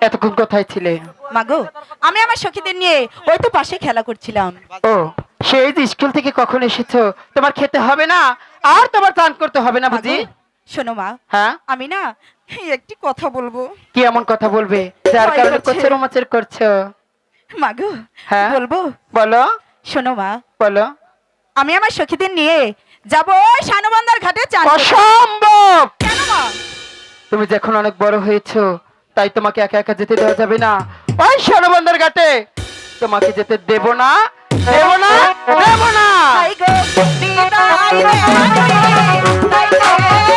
এতক্ষণ কোথায় ছিলে? মাগো, আমি আমার সখীদের নিয়ে ওই তো পাশে খেলা করছিলাম। ও, সেই যে স্কুল থেকে কখন এসেছো? তোমার খেতে হবে না আর তোমার চান করতে হবে না বুঝি? মাগো, শোনো মা, হ্যাঁ, আমি না একটি কথা বলবো। কি এমন কথা বলবে যার ভয় কারণে করছে। কোচের মোচের করছো? মাগো, হ্যাঁ বলবো? বলো। শোনো মা, বলো। আমি আমার সখীদের নিয়ে যাব শানবন্দার ঘাটে চান করতে। অসম্ভব! কেন মা? তুমি যখন অনেক বড় হয়েছো তাই তোমাকে একা একা যেতে দেওয়া যাবে না ওই সরবন্দর ঘাটে। তোমাকে যেতে দেব না, দেব না, দেব না। হাই গো বিদায় রে, হাই রে আর বলছি,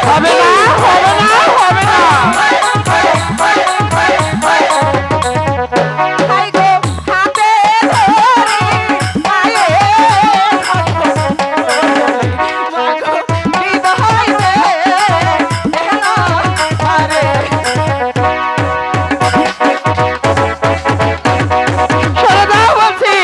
হবে না, হবে না, হবে না। হাই গো হাতে ধরে আয়ে মাগো বিদায় রে, আরে সরে দাও বলছি।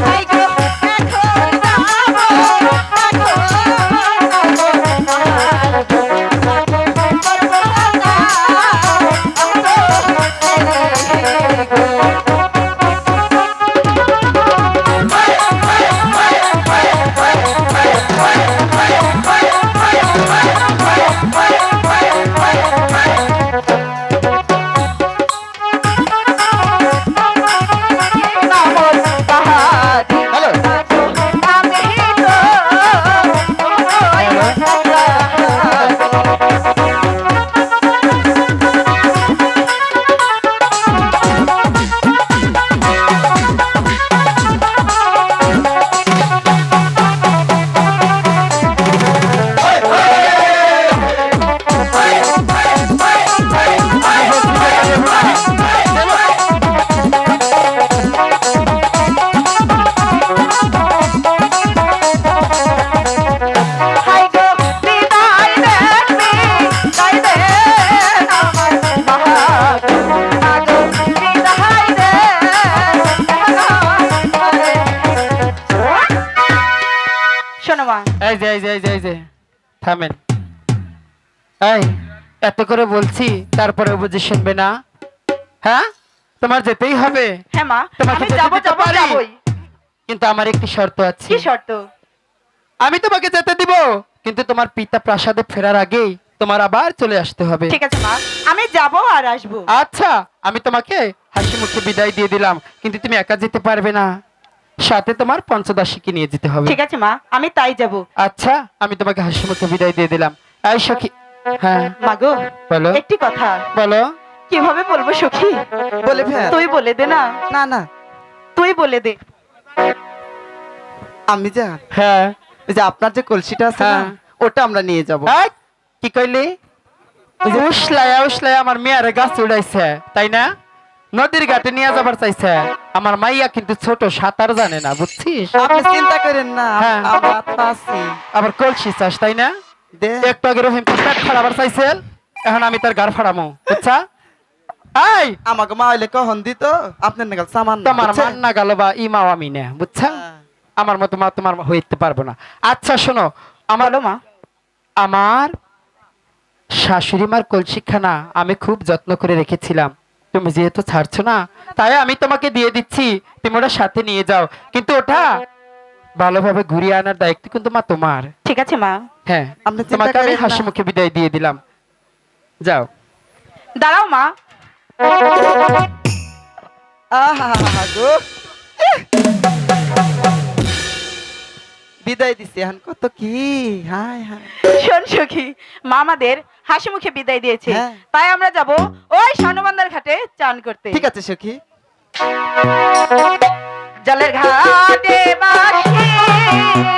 হাই গো এখন হ্যালো। হাই গো বিদায় রে, বিদায় রে আমার মাগো বিদায় রে, শোনো মা, এই যে এই যে এই যে এই যে থামেন। এই, এত করে বলছি তারপরে বুঝি শুনবে না? হ্যাঁ, তোমার যেতেই হবে। হ্যাঁ মা, তোমাকে আমি যেতে যাবো দিতে যাবো পারি। যাবোই। কিন্তু আমার একটি শর্ত আছে। কি শর্ত? আমি তোমাকে যেতে দিব, কিন্তু তোমার পিতা প্রাসাদে ফেরার আগেই তোমার আবার চলে আসতে হবে। ঠিক আছে মা, আমি যাবো আর আসবো। আচ্ছা, আমি তোমাকে হাসি মুখে বিদায় দিয়ে দিলাম, কিন্তু তুমি একা যেতে পারবে না, সাথে তোমার পঞ্চদাসীকে নিয়ে যেতে হবে। ঠিক আছে মা, আমি তাই যাবো। আচ্ছা, আমি তোমাকে হাসি মুখে বিদায় দিয়ে দিলাম। এই সখী। হ্যাঁ মাগো, বলো। একটি কথা বলো। কিভাবে বলবো সখী? বলে ফেল। তুই বলে দে না। না না, তুই বলে দে। আমি যা হ্যাঁ। ওই যে আপনার যে কলসিটা আছে না, হ্যাঁ। ওটা আমরা নিয়ে যাব। এই, কি কইলি? উসলায়া উসলায়া আমার মেয়ারে গাছ উড়াইছে, তাই না? নদীর ঘাটে নিয়ে যাবার চাইছে। আমার মাইয়া কিন্তু ছোট, সাঁতার জানে না, বুঝছিস? আপনি চিন্তা করেন না, হ্যাঁ। আমরা তো আছি। আবার কলসি চাস, তাই না? দে একটু আগে রহিম পেট ফাড়াবার চাইছেন, এখন আমি তার গাড় ফাড়ামো, বুঝছা? এই, আমাকে মা হইলে কখন দিত আপনার নাগাল সামান না, তোমার বুঝছেন? মান না গেল বা ইমাও আমি না, বুঝছা? হ্যাঁ। আমার মতো মা তোমার হইতে পারবো না। আচ্ছা শোনো, আমার বলো মা। আমার শাশুড়ি মার কলসিখানা আমি খুব যত্ন করে রেখেছিলাম। তুমি যেহেতু ছাড়ছো না, তাই আমি তোমাকে দিয়ে দিচ্ছি, তুমি ওটা সাথে নিয়ে যাও। কিন্তু ওটা ভালোভাবে ঘুরিয়ে আনার দায়িত্ব কিন্তু মা তোমার। ঠিক আছে মা। হ্যাঁ, আপনি চিন্তা তোমাকে আমি করেন না। হাসি মুখে বিদায় দিয়ে দিলাম, যাও। দাঁড়াও মা। আহা গো বিদায় দিছি এখন কত কি হায় হায় শোন সখী, মা আমাদের হাসি মুখে বিদায় দিয়েছে, হ্যাঁ। তাই আমরা যাব ওই সানুবন্ধার ঘাটে চান করতে। ঠিক আছে সখী জলের ঘাটে বাসি